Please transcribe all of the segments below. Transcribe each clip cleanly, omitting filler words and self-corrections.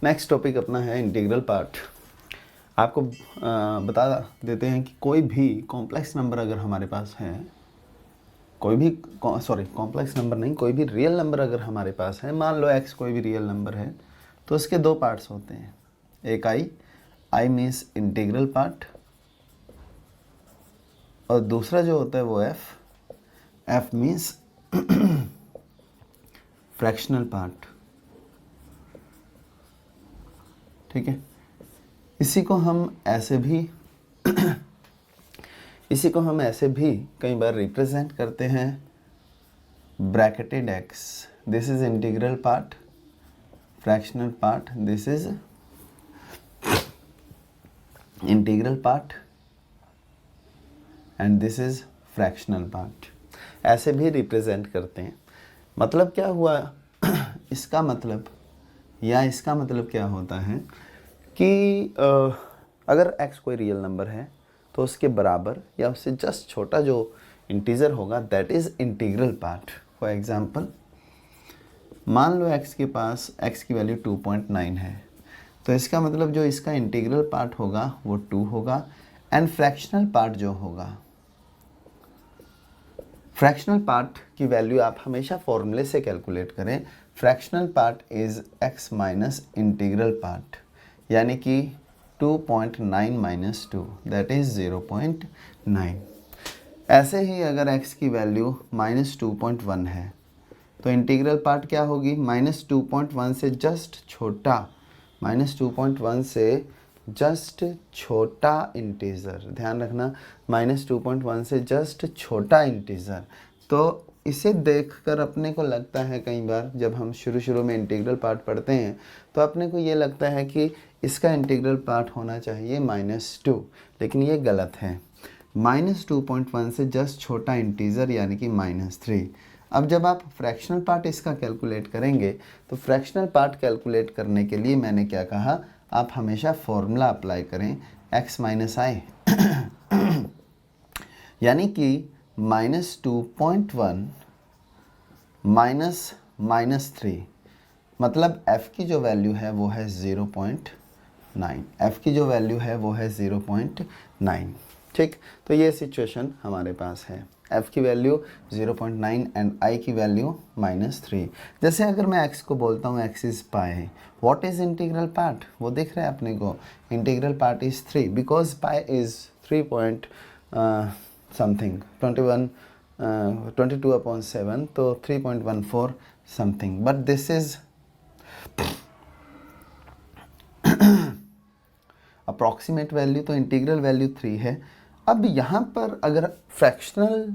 Next topic अपना है integral part. आपको बता देते हैं कि कोई भी कॉम्प्लेक्स नंबर अगर हमारे पास है, कोई भी कॉम्प्लेक्स नंबर नहीं, कोई भी रियल नंबर अगर हमारे पास है, मान लो x कोई भी रियल नंबर है, तो उसके दो पार्ट्स होते हैं। एक आई मीन्स इंटीग्रल पार्ट, और दूसरा जो होता है वो एफ मीन्स फ्रैक्शनल पार्ट। ठीक है, इसी को हम ऐसे भी कई बार रिप्रेजेंट करते हैं bracketed x। This is integral part, fractional part, this is integral part and this is fractional part. ऐसे भी रिप्रेजेंट करते हैं। मतलब क्या हुआ इसका मतलब क्या होता है कि अगर x कोई रियल नंबर है तो उसके बराबर या उससे जस्ट छोटा जो इंटीजर होगा that is integral part. For example, मान लो x के पास x की वैल्यू 2.9 है, तो इसका मतलब जो इसका इंटीग्रल पार्ट होगा वो 2 होगा, एंड फ्रैक्शनल पार्ट जो होगा, फ्रैक्शनल पार्ट की वैल्यू आप हमेशा फॉर्मूले से कैलकुलेट करें। Fractional part is x minus integral part, यानी कि 2.9 माइनस 2 दैट इज 0.9। ऐसे ही अगर x की वैल्यू माइनस 2.1 है तो इंटीग्रल पार्ट क्या होगी, माइनस 2.1 से जस्ट छोटा, माइनस 2.1 से जस्ट छोटा इंटीजर। ध्यान रखना, माइनस 2.1 से जस्ट छोटा इंटीजर। तो इसे देखकर अपने को लगता है, कई बार जब हम शुरू में इंटीग्रल पार्ट पढ़ते हैं तो अपने को ये लगता है कि इसका इंटीग्रल पार्ट होना चाहिए -2, लेकिन ये गलत है। माइनस 2.1 से जस्ट छोटा इंटीजर यानी कि -3। अब जब आप फ्रैक्शनल पार्ट इसका कैलकुलेट करेंगे तो फ्रैक्शनल पार्ट कैलकुलेट करने के लिए मैंने क्या कहा, आप हमेशा फॉर्मूला अप्लाई करें x माइनस आई यानी कि -2.1 -3, मतलब f की जो वैल्यू है वो है 0.9, f की जो वैल्यू है वो है 0.9। ठीक, तो ये सिचुएशन हमारे पास है, f की वैल्यू 0.9 एंड i की वैल्यू -3। जैसे अगर मैं x को बोलता हूँ x is pi, what is integral part, वो दिख रहा है अपने को, integral part is 3 because pi is 3 point something 22/7, तो 3.14 something, but this is approximate value, तो इंटीग्रल वैल्यू 3 है। अब यहाँ पर अगर फ्रैक्शनल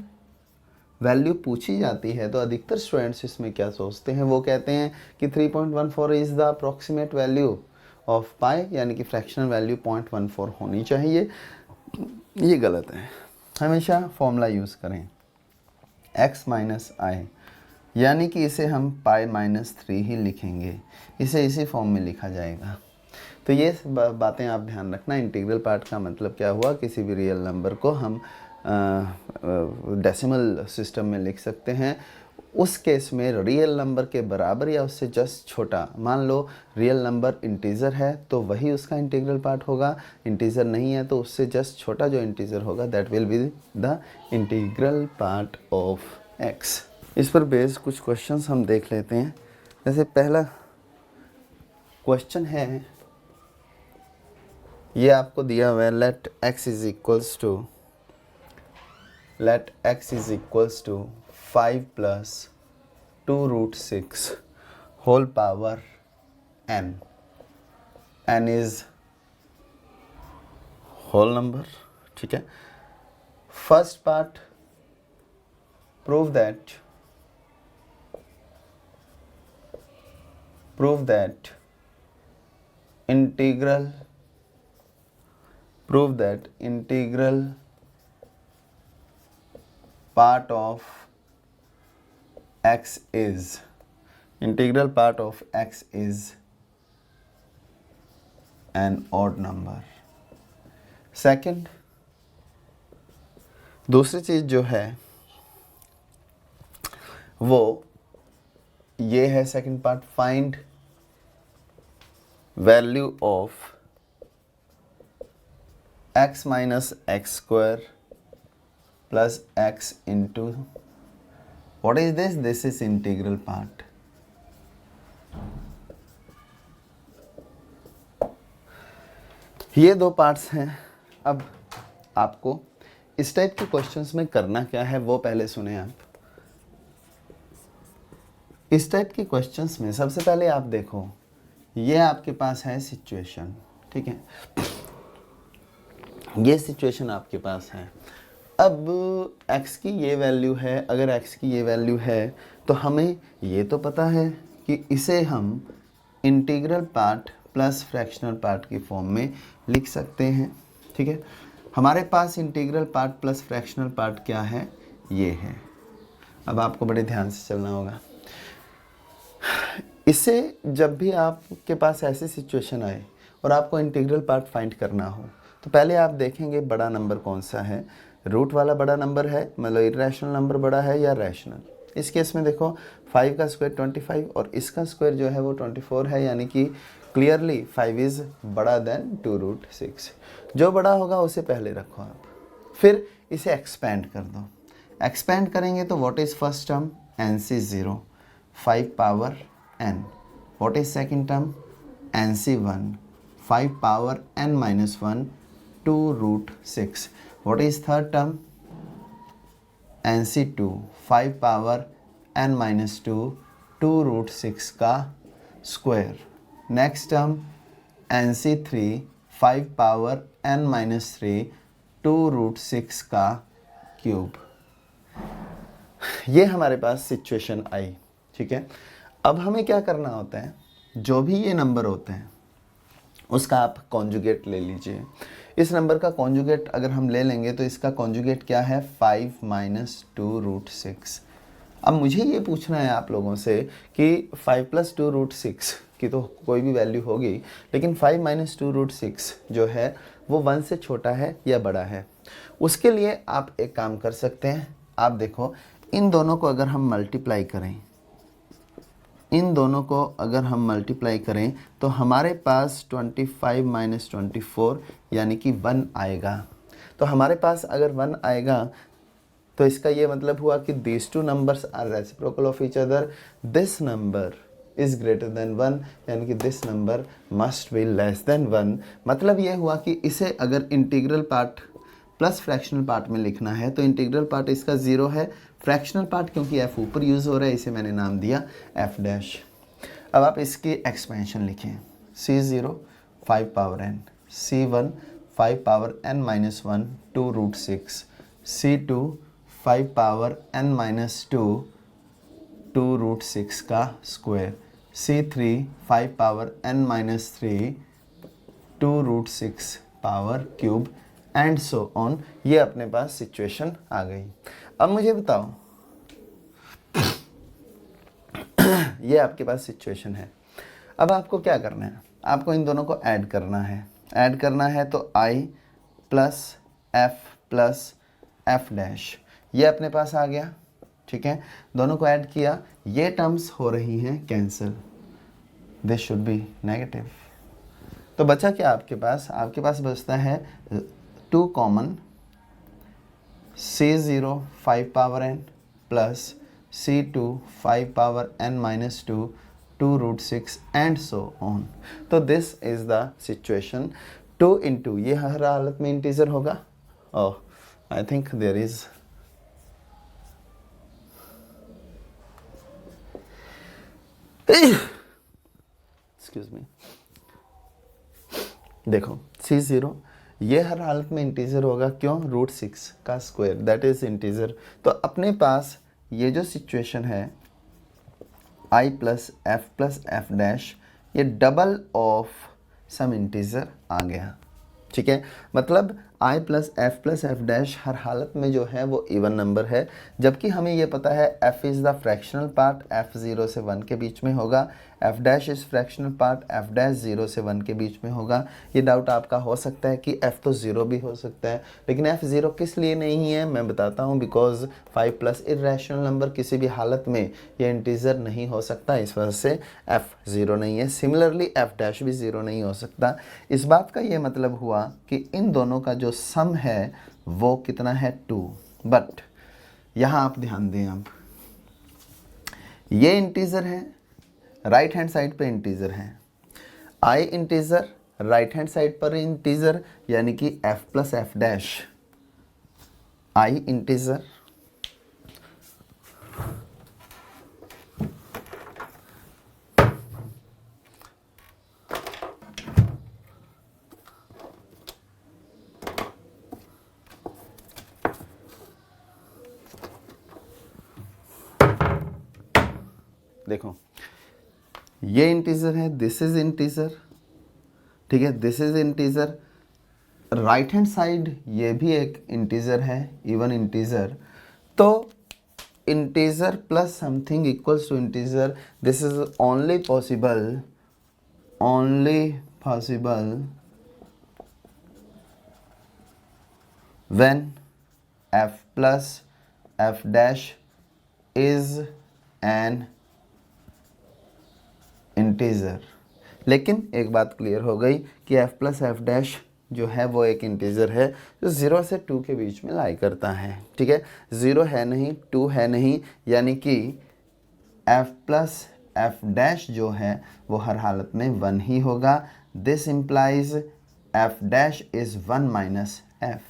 वैल्यू पूछी जाती है तो अधिकतर स्टूडेंट्स इसमें क्या सोचते हैं, वो कहते हैं कि 3.14 is the approximate value of pi, यानी कि फ्रैक्शनल वैल्यू 0.14 होनी चाहिए। ये गलत है। हमेशा फॉर्मूला यूज़ करें x माइनस आई, यानी कि इसे हम पाई -3 ही लिखेंगे, इसे इसी फॉर्म में लिखा जाएगा। तो ये बातें आप ध्यान रखना। इंटीग्रल पार्ट का मतलब क्या हुआ, किसी भी रियल नंबर को हम डेसिमल सिस्टम में लिख सकते हैं। उस केस में रियल नंबर के बराबर या उससे जस्ट छोटा, मान लो रियल नंबर इंटीजर है तो वही उसका इंटीग्रल पार्ट होगा, इंटीजर नहीं है तो उससे जस्ट छोटा जो इंटीजर होगा that will be the integral part of x. इस पर बेस्ड कुछ क्वेश्चंस हम देख लेते हैं। जैसे पहला क्वेश्चन है, ये आपको दिया हुआ है, let x is equals to 5 plus 2√6 whole power n। n is whole number. ठीक है, first part, prove that integral part of x is an odd number। Second, दूसरी चीज जो है वो ये है, second part, find value of x minus x square plus x into what is this, this is integral part. ये दो parts हैं। अब आपको इस टाइप के क्वेश्चंस में करना क्या है वो पहले सुने आप। इस टाइप के क्वेश्चंस में सबसे पहले आप देखो, ये आपके पास है सिचुएशन, ठीक है, ये सिचुएशन आपके पास है। अब x की ये वैल्यू है, अगर x की ये वैल्यू है तो हमें ये तो पता है कि इसे हम integral part plus fractional part की फॉर्म में लिख सकते हैं, ठीक है। हमारे पास integral part plus fractional part क्या है, ये है। अब आपको बड़े ध्यान से चलना होगा। इससे जब भी आपके पास ऐसी सिचुएशन आए और आपको इंटीग्रल पार्ट फाइंड करना हो तो पहले आप देखेंगे बड़ा नंबर कौन सा है, रूट वाला बड़ा नंबर है, मतलब इरेशनल नंबर बड़ा है या रैशनल। इस केस में देखो 5 का स्क्वायर 25 और इसका स्क्वायर जो है वो 24 है, यानी कि क्लियरली 5 इज़ बड़ा देन 2√6। जो बड़ा होगा उसे पहले रखो आप, फिर इसे एक्सपेंड कर दो। एक्सपेंड करेंगे तो what is first term, NC0 5 power n, what is second term NC1 5 power n-1 2√6, what is third term NC2 5 power n-2 2√6 का square. Next term NC3 5 power n-3 2√6 का क्यूब। ये हमारे पास सिचुएशन आई, ठीक है। अब हमें क्या करना होता है, जो भी ये नंबर होते हैं उसका आप कॉन्जुगेट ले लीजिए। इस नंबर का कॉन्जुगेट अगर हम ले लेंगे तो इसका कॉन्जुगेट क्या है, 5 माइनस 2√6। अब मुझे ये पूछना है आप लोगों से कि 5 प्लस 2√6 की तो कोई भी वैल्यू होगी, लेकिन 5 माइनस 2√6 जो है वो 1 से छोटा है या बड़ा है। उसके लिए आप एक काम कर सकते हैं, आप देखो इन दोनों को अगर हम मल्टीप्लाई करें, इन दोनों को अगर हम मल्टीप्लाई करें तो हमारे पास 25 माइनस 24 यानी कि 1 आएगा। तो हमारे पास अगर 1 आएगा तो इसका ये मतलब हुआ कि these two numbers are reciprocal of each other, this number is greater than 1, यानी कि this number must be less than 1। मतलब ये हुआ कि इसे अगर integral part plus fractional part में लिखना है तो इंटीग्रल पार्ट इसका 0 है, फ्रैक्शनल पार्ट क्योंकि f ऊपर यूज़ हो रहा है इसे मैंने नाम दिया f डैश। अब आप इसकी एक्सपेंशन लिखें, C0 5 power n, C1 5 power n-1 2√6, C2 5 power n-2 2√6 का square, C3 5 power n-3 2√6 power cube and so on. ये अपने पास सिचुएशन आ गई। अब मुझे बताओ ये आपके पास सिचुएशन है। अब आपको क्या करना है, आपको इन दोनों को ऐड करना है। ऐड करना है तो I प्लस एफ डैश ये अपने पास आ गया, ठीक है। दोनों को ऐड किया, ये टर्म्स हो रही हैं cancel, this should be negative. तो बचा क्या आपके पास, आपके पास बचता है 2 common, C0 5 power n plus C2 5 power n-2 2√6 and so on. तो this is the situation. 2 into ये हर हालत में इंटीजर होगा। Oh I think there is excuse me. देखो C0 ये हर हालत में इंटीजर होगा, क्यों, √6 का स्क्वायर दैट इज इंटीजर। तो अपने पास ये जो सिचुएशन है I प्लस एफ डैश ये डबल ऑफ सम इंटीजर आ गया, ठीक है। मतलब आई प्लस एफ डैश हर हालत में जो है वो इवन नंबर है, जबकि हमें ये पता है F is the fractional part, F 0 से 1 के बीच में होगा, F dash is fractional part, F dash 0 से 1 के बीच में होगा। ये डाउट आपका हो सकता है कि एफ तो 0 भी हो सकता है, लेकिन एफ 0 किस लिए नहीं है मैं बताता हूँ। बिकॉज 5 प्लस इरेशनल नंबर किसी भी हालत में ये इंटीजर नहीं हो सकता, इस वजह से एफ 0 नहीं है। सिमिलरली एफ डैश भी 0 नहीं हो सकता। इस बात का ये मतलब हुआ कि इन दोनों का जो सम है वो कितना है 2। बट यहाँ आप ध्यान दें, अब ये इंटीजर है, राइट हैंड साइड पे इंटीजर है, I integer, right hand side पर इंटीजर, यानी कि f plus f dash, I integer देखो ये इंटीजर है, दिस इज इंटीजर, ठीक है, this is integer, right hand side ये भी एक इंटीजर है, इवन इंटीजर। तो integer plus something equals to integer, this is only possible when f plus f dash is an integer. लेकिन एक बात क्लियर हो गई कि f प्लस एफ डैश जो है वो एक इंटीजर है जो 0 से 2 के बीच में लाई करता है, ठीक है। 0 है नहीं, 2 है नहीं, यानी कि f प्लस एफ डैश जो है वो हर हालत में 1 ही होगा। This implies f dash is 1 minus f।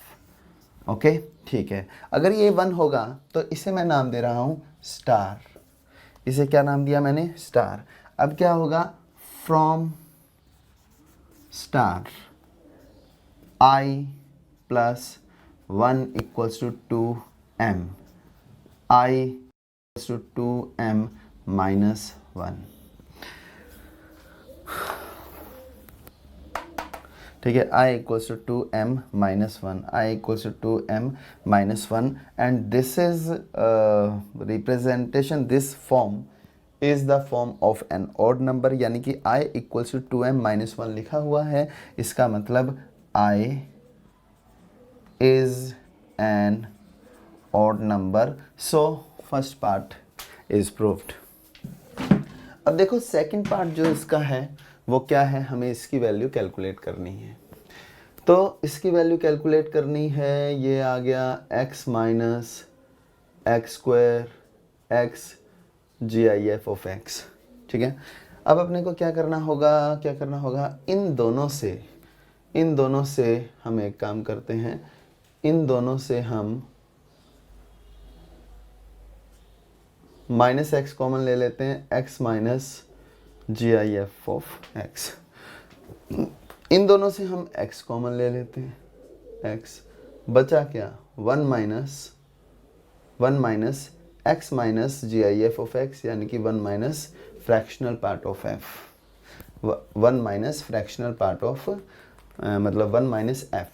Okay, ठीक है। अगर ये 1 होगा तो इसे मैं नाम दे रहा हूँ स्टार। इसे क्या नाम दिया मैंने? स्टार। अब क्या होगा? From star i plus 1 equals to 2m, i equals to 2m minus 1, ठीक है। i equals to 2m minus 1, i equals to 2m minus 1, and this is representation, this form is the form of an odd number, यानी कि i equals to 2m minus 1 लिखा हुआ है। इसका मतलब i is an odd number, so first part is proved. अब देखो second part जो इसका है वो क्या है, हमें इसकी वैल्यू कैलकुलेट करनी है। तो इसकी वैल्यू कैलकुलेट करनी है, ये आ गया x minus x square x G I F of x, ठीक है। अब अपने को क्या करना होगा, इन दोनों से हम एक काम करते हैं, इन दोनों से हम माइनस एक्स कॉमन ले लेते हैं, x minus G I F of x. इन दोनों से हम x कॉमन ले लेते हैं, x बचा क्या, 1 minus x minus G I F of x, यानी कि 1 minus fractional part of f, 1 minus fractional part of मतलब 1 माइनस f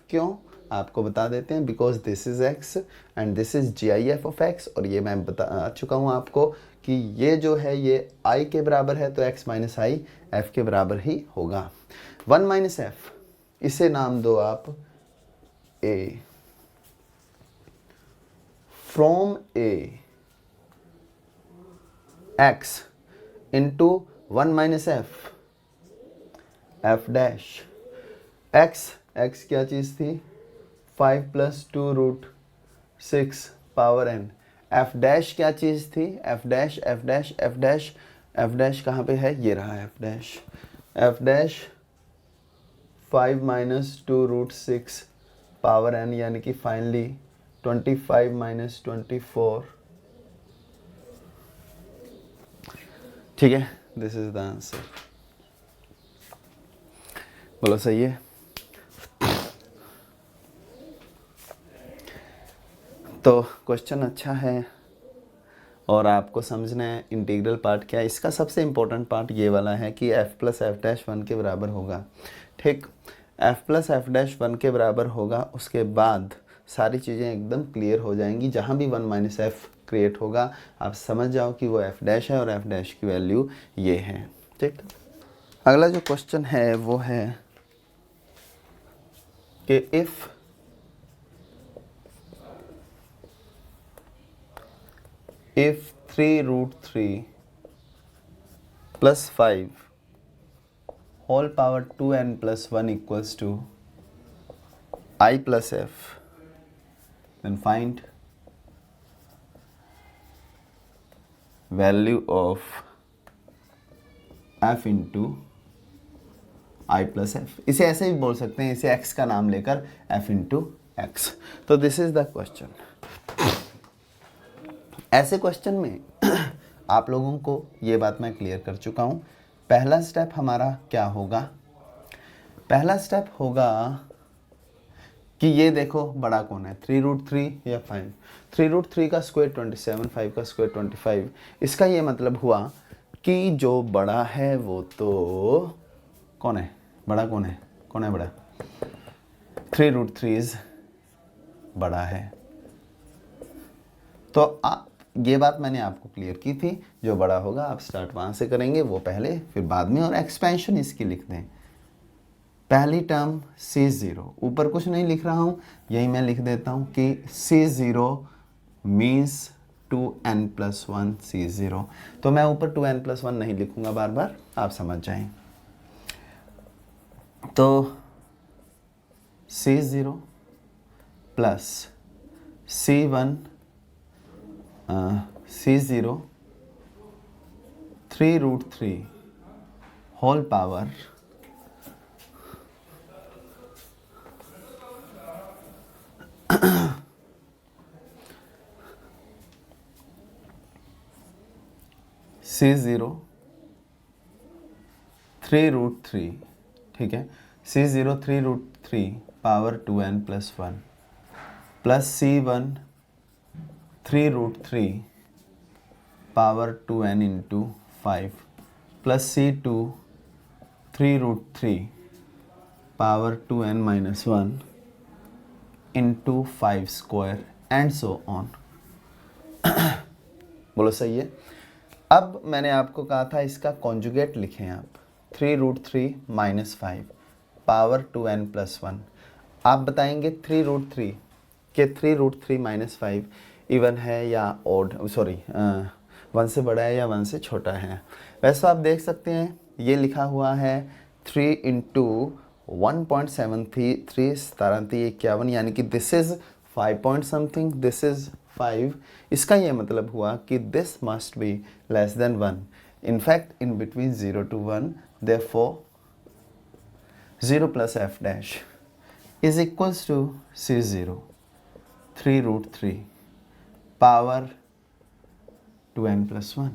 क्यों आपको बता देते हैं, because this is x and this is G I F of x, और ये मैं बता चुका हूँ आपको कि ये जो है ये i के बराबर है, तो x माइनस i f के बराबर ही होगा। 1 माइनस एफ, इसे नाम दो आप a, from a x into 1 minus F dash x क्या चीज़ थी, 5 plus 2 root 6 power n। F dash क्या चीज़ थी, एफ डैश कहाँ पे है, ये रहा f dash 5 minus 2 root 6 power n, यानी कि फाइनली 25 माइनस 24, ठीक है। This is the answer. बोलो सही है। तो क्वेश्चन अच्छा है और आपको समझना है इंटीग्रल पार्ट क्या है। इसका सबसे इम्पोर्टेंट पार्ट ये वाला है कि f प्लस एफ डैश 1 के बराबर होगा, ठीक। एफ प्लस एफ डैश 1 के बराबर होगा, उसके बाद सारी चीज़ें एकदम क्लियर हो जाएंगी। जहाँ भी 1 माइनस एफ क्रिएट होगा आप समझ जाओ कि वो एफ डैश है और एफ डैश की वैल्यू ये है। ठीक, अगला जो क्वेश्चन है वो है कि if if 3 root 3 plus 5 whole power 2n plus 1 equals to I plus f, then find value of f into I plus f। इसे ऐसे भी बोल सकते हैं, इसे x का नाम लेकर f into x। तो दिस इज द क्वेश्चन। ऐसे क्वेश्चन में आप लोगों को ये बात मैं क्लियर कर चुका हूँ। पहला स्टेप हमारा क्या होगा? पहला स्टेप होगा कि ये देखो बड़ा कौन है, 3 रूट 3 या 5। 3 रूट 3 का स्क्वायर 27, 5 का स्क्वायर 25। इसका ये मतलब हुआ कि जो बड़ा है वो तो कौन है, बड़ा कौन है, कौन है बड़ा? 3 रूट 3 बड़ा है। तो आप ये बात मैंने आपको क्लियर की थी, जो बड़ा होगा आप स्टार्ट वहाँ से करेंगे, वो पहले फिर बाद में, और एक्सपेंशन इसकी लिख दें। पहली टर्म C0, ऊपर कुछ नहीं लिख रहा हूँ, यही मैं लिख देता हूँ कि C0 means 2n plus 1 C0। तो मैं ऊपर 2n plus 1 नहीं लिखूँगा बार बार, आप समझ जाएं। तो C0 plus C1 C0 3 root 3 whole power C0 3 root 3, ठीक है, C0 3 root 3 power 2n plus 1 plus C1 3 root 3 power 2n into 5 plus C2 3 root 3 power 2n minus 1 into 5 square and so on. बोलो सही है। अब मैंने आपको कहा था इसका कॉन्जुगेट लिखें आप, 3 root 3 minus 5 power 2n plus 1। आप बताएंगे 3 रूट 3 के 3 रूट 3 माइनस 5 इवन है या ओड, सॉरी 1 से बड़ा है या 1 से छोटा है। वैसे आप देख सकते हैं ये लिखा हुआ है 3 इंटू 1.73 51, यानी कि this is 5 point something, this is 5। इसका ये मतलब हुआ कि this must be less than 1, in fact in between 0 to 1, therefore 0 plus f dash is equals to C0 3 root 3 power 2n plus 1।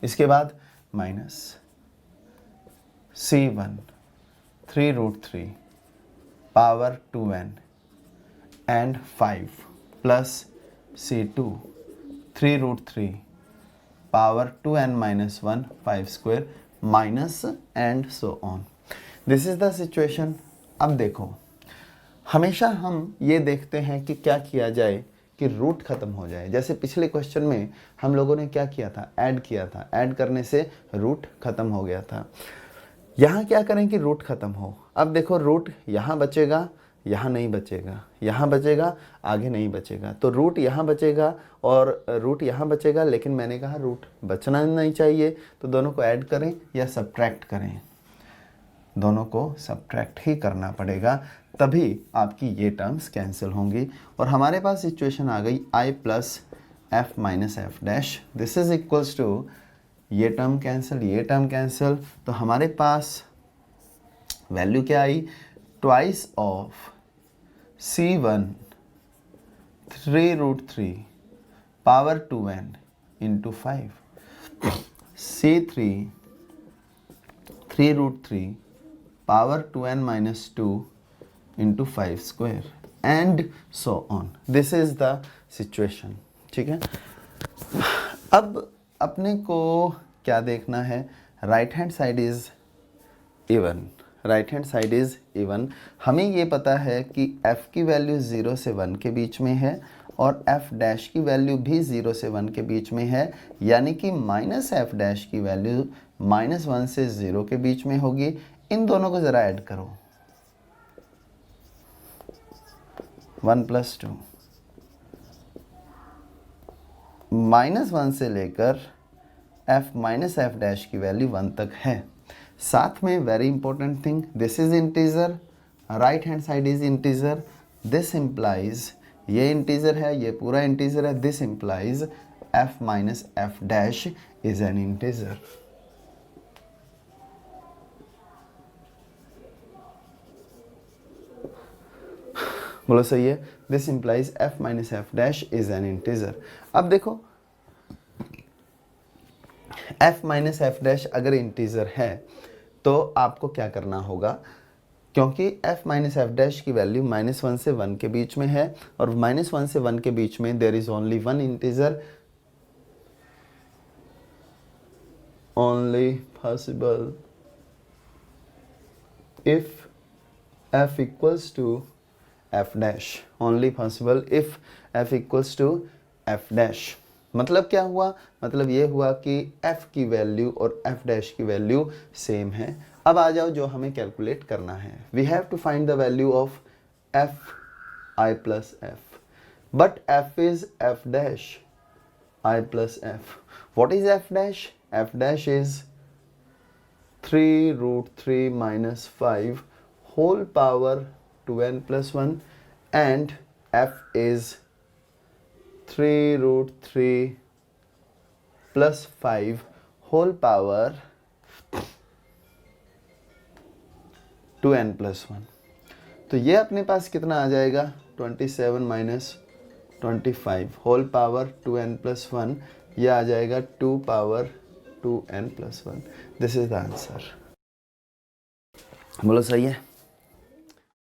इसके बाद minus C1 3 root 3 power 2n and 5 plus C2 3 root 3 power 2n minus 1 5 square minus and so on. This is the situation. अब देखो, हमेशा हम ये देखते हैं कि क्या किया जाए कि रूट ख़त्म हो जाए। जैसे पिछले क्वेश्चन में हम लोगों ने क्या किया था, ऐड किया था, ऐड करने से रूट ख़त्म हो गया था। यहाँ क्या करें कि रूट ख़त्म हो। अब देखो रूट यहाँ बचेगा, यहाँ नहीं बचेगा, यहाँ बचेगा, आगे नहीं बचेगा। तो रूट यहाँ बचेगा और रूट यहाँ बचेगा, लेकिन मैंने कहा रूट बचना नहीं चाहिए, तो दोनों को ऐड करें या सब्ट्रैक्ट करें। दोनों को सब्ट्रैक्ट ही करना पड़ेगा, तभी आपकी ये टर्म्स कैंसिल होंगी और हमारे पास सिचुएशन आ गई I plus F minus F dash. This is equals to ये टर्म कैंसिल, ये टर्म कैंसिल, तो हमारे पास वैल्यू क्या आई, twice of C1 3 root 3 power 2n into 5 C3 3 root 3 power 2n minus 2 into 5 square and so on. This is the situation, ठीक है। अब अपने को क्या देखना है, right hand side is even, right hand side is even. हमें ये पता है कि f की वैल्यू 0 से 1 के बीच में है और f डैश की वैल्यू भी 0 से 1 के बीच में है, यानी कि माइनस एफ डैश की वैल्यू -1 से 0 के बीच में होगी। इन दोनों को ज़रा ऐड करो, 1 + 2, -1 से लेकर f माइनस एफ डैश की वैल्यू 1 तक है। साथ में very important thing, this is integer, right hand side is integer, this implies, ये इंटीजर है, ये पूरा इंटीजर है, this implies f minus F dash is an integer. बोलो सही है, this implies f minus F dash is an integer. अब देखो f माइनस एफ डैश अगर इंटीजर है तो आपको क्या करना होगा, क्योंकि f माइनस एफ डैश की वैल्यू -1 से 1 के बीच में है और -1 से 1 के बीच में there is only one integer, only possible if f equals to f dash, only possible if f equals to f dash. मतलब क्या हुआ, मतलब ये हुआ कि f की वैल्यू और f डैश की वैल्यू सेम है। अब आ जाओ जो हमें कैलकुलेट करना है, we have to find the value of f I plus f, but f is f dash I plus f। what is f dash? f dash is 3√3 minus 5 whole power 2n plus 1 and f is 3√3 plus 5 whole power 2n plus 1। तो ये अपने पास कितना आ जाएगा, 27 minus 25 whole power 2n plus 1, ये आ जाएगा 2 power 2n plus 1। This is the answer. बोलो सही है।